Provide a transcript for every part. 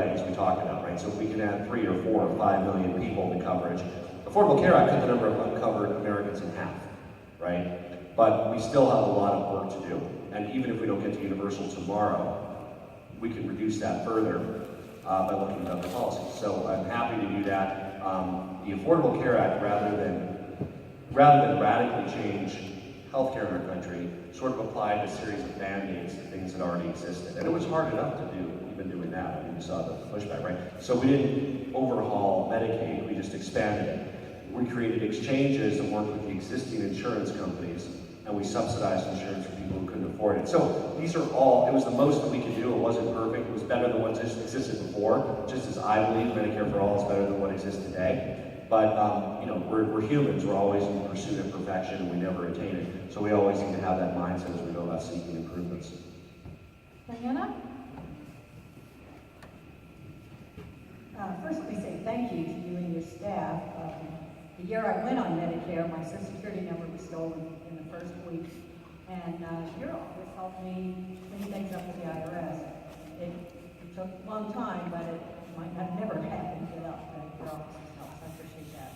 as we talked about, right? So if we can add 3 or 4 or 5 million people to coverage, Affordable Care Act cut the number of uncovered Americans in half, right? But we still have a lot of work to do. And even if we don't get to universal tomorrow, we can reduce that further by looking at other policies. So I'm happy to do that. The Affordable Care Act, rather than radically change healthcare in our country, sort of applied a series of band-aids to things that already existed. And it was hard enough to do, even doing that. I mean, you saw the pushback, right? So we didn't overhaul Medicaid, we just expanded it. We created exchanges that worked with the existing insurance companies, and we subsidized insurance for people who couldn't afford it. So these are all, it was the most that we could do. It wasn't perfect. It was better than what existed before, just as I believe Medicare for All is better than what exists today. But you know, we're humans. We're always in pursuit of perfection, and we never attain it. So we always need to have that mindset as we go about seeking improvements. Diana? First, let me say thank you to you and your staff. The year I went on Medicare, my Social Security number was stolen in the first week, and your office helped me clean things up with the IRS. It took a long time, but it might have never happened without your office's help, so I appreciate that.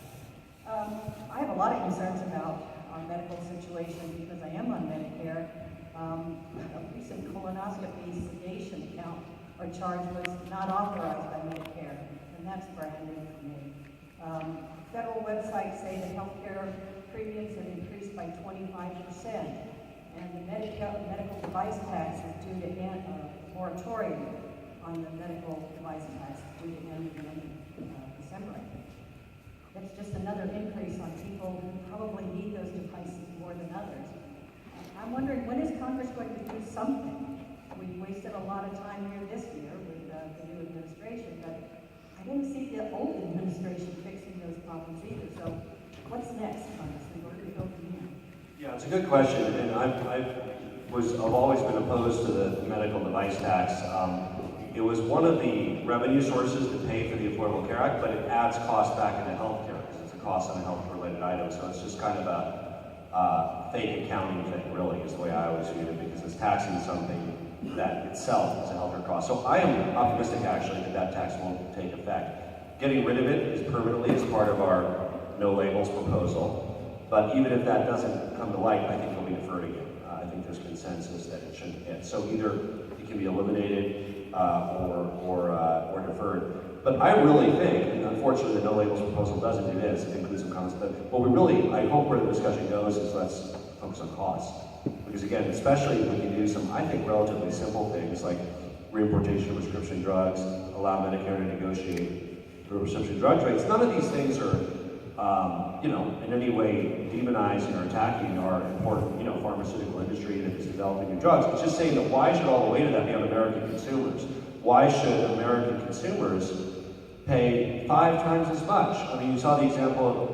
I have a lot of concerns about our medical situation because I am on Medicare. A recent colonoscopy sedation count or charge was not authorized by Medicare, and that's brand new for me. Federal websites say that healthcare premiums have increased by 25%, and the medical device tax is due to end a moratorium on the medical device tax due to end in December, I think. That's just another increase on people who probably need those devices more than others. I'm wondering, when is Congress going to do something? We wasted a lot of time here this year with the new administration, but I didn't see the old administration fixing those problems either. So what's next, Congressman? Where do we go from here? Yeah, it's a good question, and I've always been opposed to the medical device tax. It was one of the revenue sources to pay for the Affordable Care Act, but it adds cost back into healthcare because it's a cost on a health-related item. So it's just kind of a fake accounting thing, really, is the way I always view it, because it's taxing something that itself is a healthcare cost. So I am optimistic, actually, that that tax won't take effect. Getting rid of it is permanently as part of our no labels proposal. But even if that doesn't come to light, I think it'll be deferred again. I think there's consensus that it shouldn't hit. So either it can be eliminated or deferred. But I really think, and unfortunately the no labels proposal doesn't do this, it includes some comments, but what we really, I hope where the discussion goes is let's focus on costs. Because again, especially if we can do some, I think, relatively simple things like reimportation of prescription drugs, allow Medicare to negotiate prescription drug rates. None of these things are, in any way demonizing or attacking our important, pharmaceutical industry that is developing new drugs. It's just saying that why should all the weight of that be on American consumers? Why should American consumers pay 5 times as much? I mean, you saw the example of,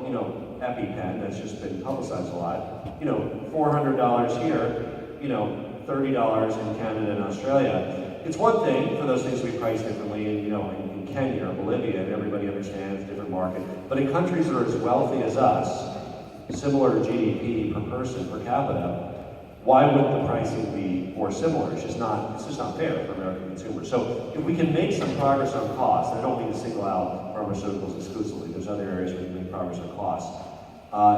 EpiPen that's just been publicized a lot. $400 here, $30 in Canada and Australia. It's one thing for those things to be priced differently in Kenya or Bolivia, and everybody understands different market. But in countries that are as wealthy as us, similar GDP per person, per capita, why wouldn't the pricing be more similar? It's just not fair for American consumers. So if we can make some progress on costs, and I don't mean to single out pharmaceuticals exclusively, there's other areas where we can make progress on costs,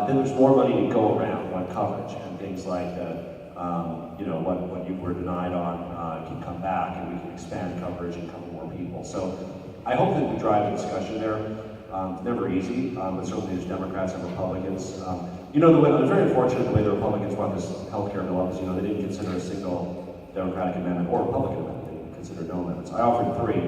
then there's more money to go around on coverage, and things like what you were denied on can come back, and we can expand coverage and cover more people. So I hope that we drive the discussion there. It's never easy, but certainly there's Democrats and Republicans. I was very unfortunate the way the Republicans brought this healthcare bill up. They didn't consider a single Democratic amendment or Republican amendment. They didn't consider no amendments. I offered 3,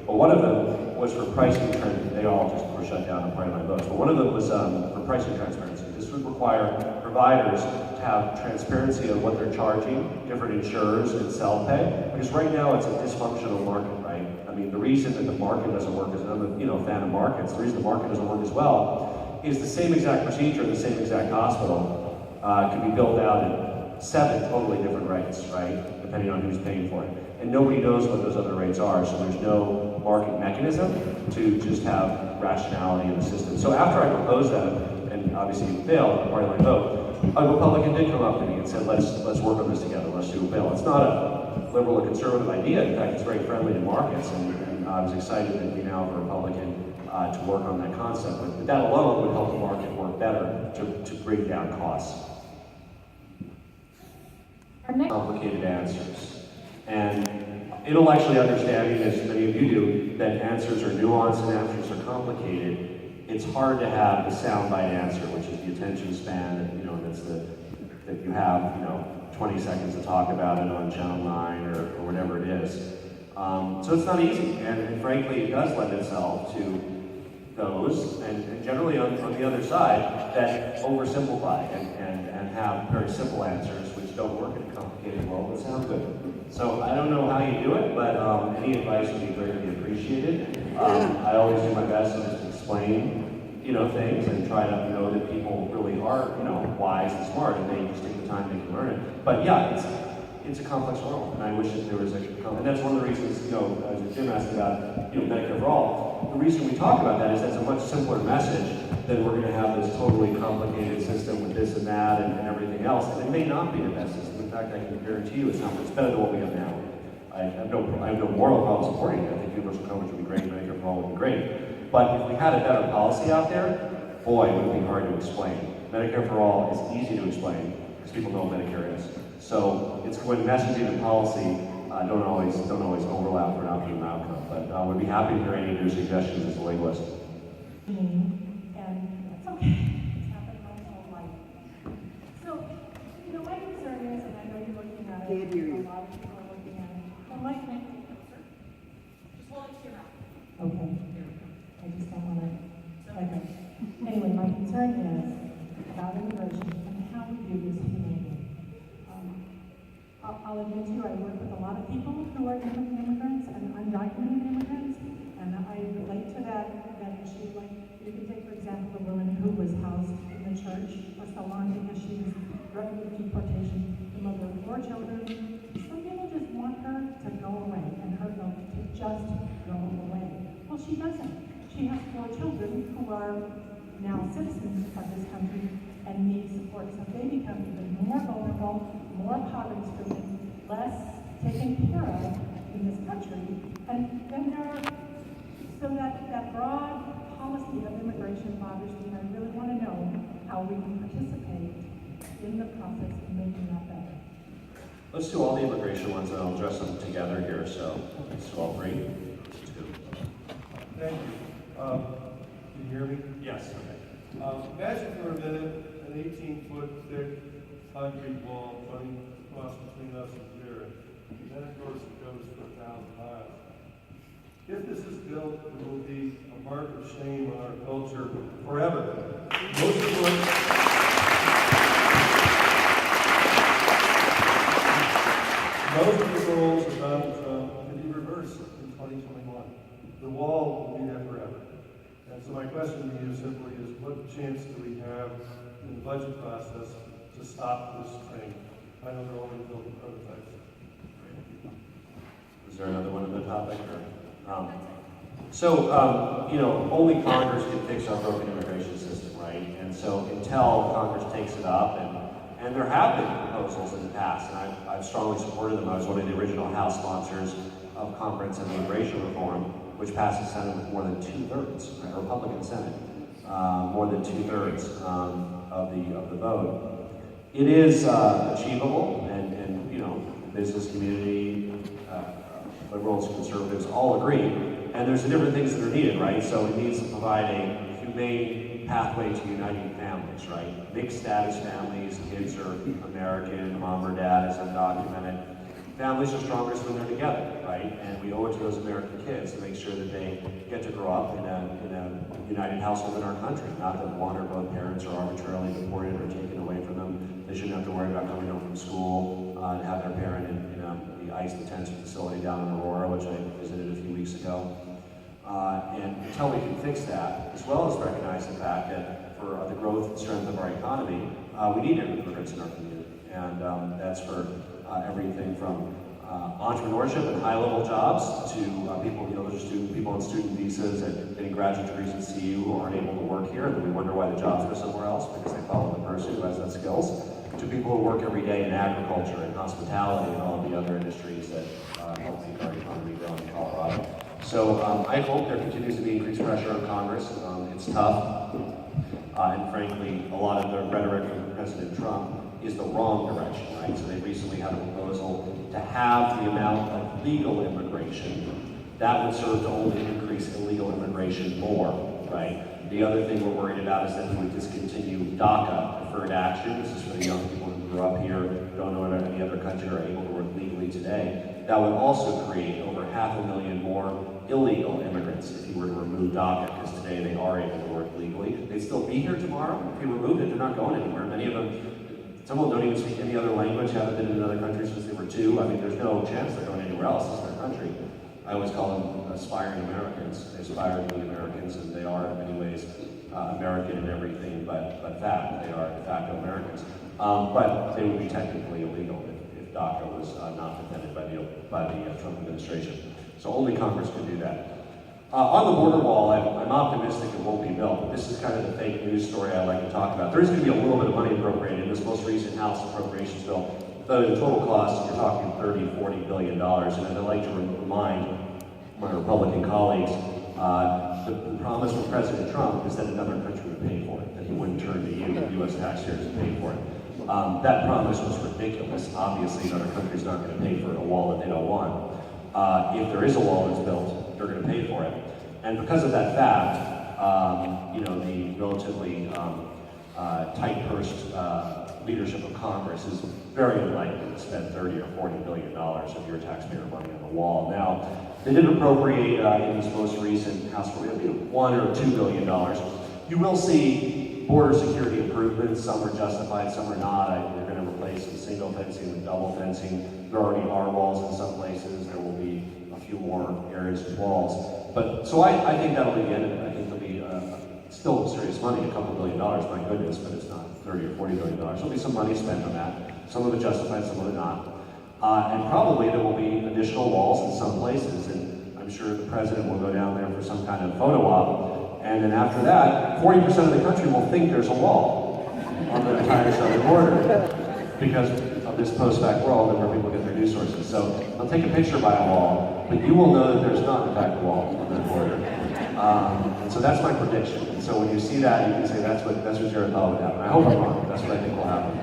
but one of them was for pricing transparency. They all just were shut down on party line votes. But one of them was for pricing transparency. This would require providers to have transparency on what they're charging different insurers and self-pay. Because right now it's a dysfunctional market, right? I mean, the reason that the market doesn't work, is I'm a fan of markets. The reason the market doesn't work as well is the same exact procedure in the same exact hospital can be built out in 7 totally different rates, right? Depending on who's paying for it. And nobody knows what those other rates are, so there's no market mechanism to just have rationality in the system. So after I proposed that, and obviously it failed on the party line vote, a Republican did come up to me and said, let's work on this together, let's do a bill. It's not a liberal or conservative idea. In fact, it's very friendly to markets, and I was excited that we now have a Republican to work on that concept with. But that alone would help the market work better to bring down costs. Our next Complicated answers. And intellectually understanding, as many of you do, that answers are nuanced and answers are complicated, it's hard to have the soundbite answer, which is the attention span, that you have, 20 seconds to talk about it on Channel 9 or whatever it is. So it's not easy, and frankly, it does lend itself to those, and generally on the other side, that oversimplify and have very simple answers which don't work in a complicated world but sound good. So I don't know how you do it, but any advice would be greatly appreciated. I always do my best to just explain, things and try to know that people really are, wise and smart, and they just take the time to learn it. But yeah, it's a complex world, and I wish that there was and that's one of the reasons, as Jim asked about, Medicare for All. The reason we talk about that is that's a much simpler message than we're going to have this totally complicated system with this and that and everything else. And it may not be the best system. In fact, I can guarantee you it's better than what we have now. I have no moral problem supporting it. I think universal coverage would be great, Medicare for All would be great. But if we had a better policy out there, boy, it would be hard to explain. Medicare for All is easy to explain because people know what Medicare is. So it's when messaging and policy don't always overlap for an optimum outcome. But we'd be happy to hear any of your suggestions as a linguist. And that's okay. It's happened my whole life. So, my concern is, and I know you're looking at it, a lot of people are looking at it. Well, my thing, just hold it to your mouth. Okay. I just don't want to. Okay. Anyway, my concern is about immigration and how we do this humanely. I'll admit to you, I work with a lot of people who are immigrants and undocumented immigrants, and I relate to that issue. Like, you can take, for example, the woman who was housed in the church for so long because she was threatened with deportation, the mother of 4 children. Some people just want her to go away and her to just go away. Well, she doesn't. She has 4 children who are now citizens of this country and need support. So they become even more vulnerable, more poverty-stricken, less taken care of in this country. And then that broad policy of immigration bothers me, and I really want to know how we can participate in the process of making that better. Let's do all the immigration ones and I'll address them together here. So let's do all 3. Thank you. Can you hear me? Yes. Imagine for a minute an 18-foot thick concrete wall running across between us and Jared. And then, of course, it goes for 1,000 miles. If this is built, it will be a mark of shame on our culture forever. Most of the goals of Donald Trump can be reversed in 2021. The wall will be there forever. And so my question to you simply is, what chance do we have in the budget process to stop this train? I know they're only building prototypes. Is there another one on the topic? Only Congress can fix our broken immigration system, right? And so until Congress takes it up, and there have been proposals in the past, and I've strongly supported them. I was one of the original House sponsors of comprehensive immigration reform, which passed the Senate with more than 2/3, right? Republican Senate, more than 2/3 of the vote. It is achievable, and the business community, liberals, conservatives all agree. And there's different things that are needed, right? So it needs to provide a humane pathway to uniting families, right? Mixed status families, kids are American, mom or dad is undocumented. Families are strongest when they're together, right? And we owe it to those American kids to make sure that they get to grow up in a united household in our country, not that one or both parents are arbitrarily deported or taken away from them. They shouldn't have to worry about coming home from school and have their parent in the ICE detention facility down in Aurora, which I visited a few weeks ago. And until we can fix that, as well as recognize the fact that for the growth and strength of our economy, we need immigrants in our community. And that's for everything from entrepreneurship and high-level jobs to people, people on student visas and getting graduate degrees at CU who aren't able to work here, and then we wonder why the jobs are somewhere else because they follow the person who has that skills. To people who work every day in agriculture and hospitality and all of the other industries that help make our economy grow in Colorado. So I hope there continues to be increased pressure on Congress. It's tough, and frankly, a lot of the rhetoric from President Trump is the wrong direction, right? So they recently had a proposal to have the amount of legal immigration. That would serve to only increase illegal immigration more, right? The other thing we're worried about is that we would discontinue DACA, deferred action. This is for the young people who grew up here, don't know any other country, are able to work legally today. That would also create over 500,000 more illegal immigrants if you were to remove DACA, because today they are able to work legally. They'd still be here tomorrow. If you remove it, they're not going anywhere. Many of them, some of them don't even speak any other language, haven't been in another country since they were 2. I mean, there's no chance they're going anywhere else. It's their country. I always call them aspiring Americans. They aspire to be Americans, and they are in many ways American in everything but that. They are de facto Americans. But they would be technically illegal if DACA was not defended by the Trump administration. So only Congress can do that. On the border wall, I'm optimistic it won't be built, but this is kind of the fake news story I like to talk about. There is going to be a little bit of money appropriated in this most recent House appropriations bill. The total cost, you're talking $30–40 billion, and I'd like to remind my Republican colleagues, the promise from President Trump is that another country would pay for it, that he wouldn't turn to you, the U.S. taxpayers, to pay for it. That promise was ridiculous. Obviously, another country's not going to pay for a wall that they don't want. If there is a wall that's built, they're going to pay for it. And because of that fact, the relatively tight-pursed leadership of Congress is very unlikely to spend $30–40 billion of your taxpayer money on the wall. Now, they did appropriate in this most recent House appropriation $1 or $2 billion. You will see border security improvements. Some are justified, some are not. They're going to replace some single fencing with double fencing. There already are walls in some places. There will be a few more areas with walls. But so I think that'll begin, and I think there'll be still serious money, a couple $2 billion, my goodness, but it's not $30–40 billion. There'll be some money spent on that. Some of it justified, some of it not. And probably there will be additional walls in some places, and I'm sure the president will go down there for some kind of photo op, and then after that, 40% of the country will think there's a wall on the entire southern border because of this post-fact world and where people get their news sources. So they'll take a picture by a wall, but you will know that there's not, in fact, a wall on that border. And so that's my prediction. And so when you see that, you can say that's what Jared thought would happen. I hope I'm wrong. That's what I think will happen.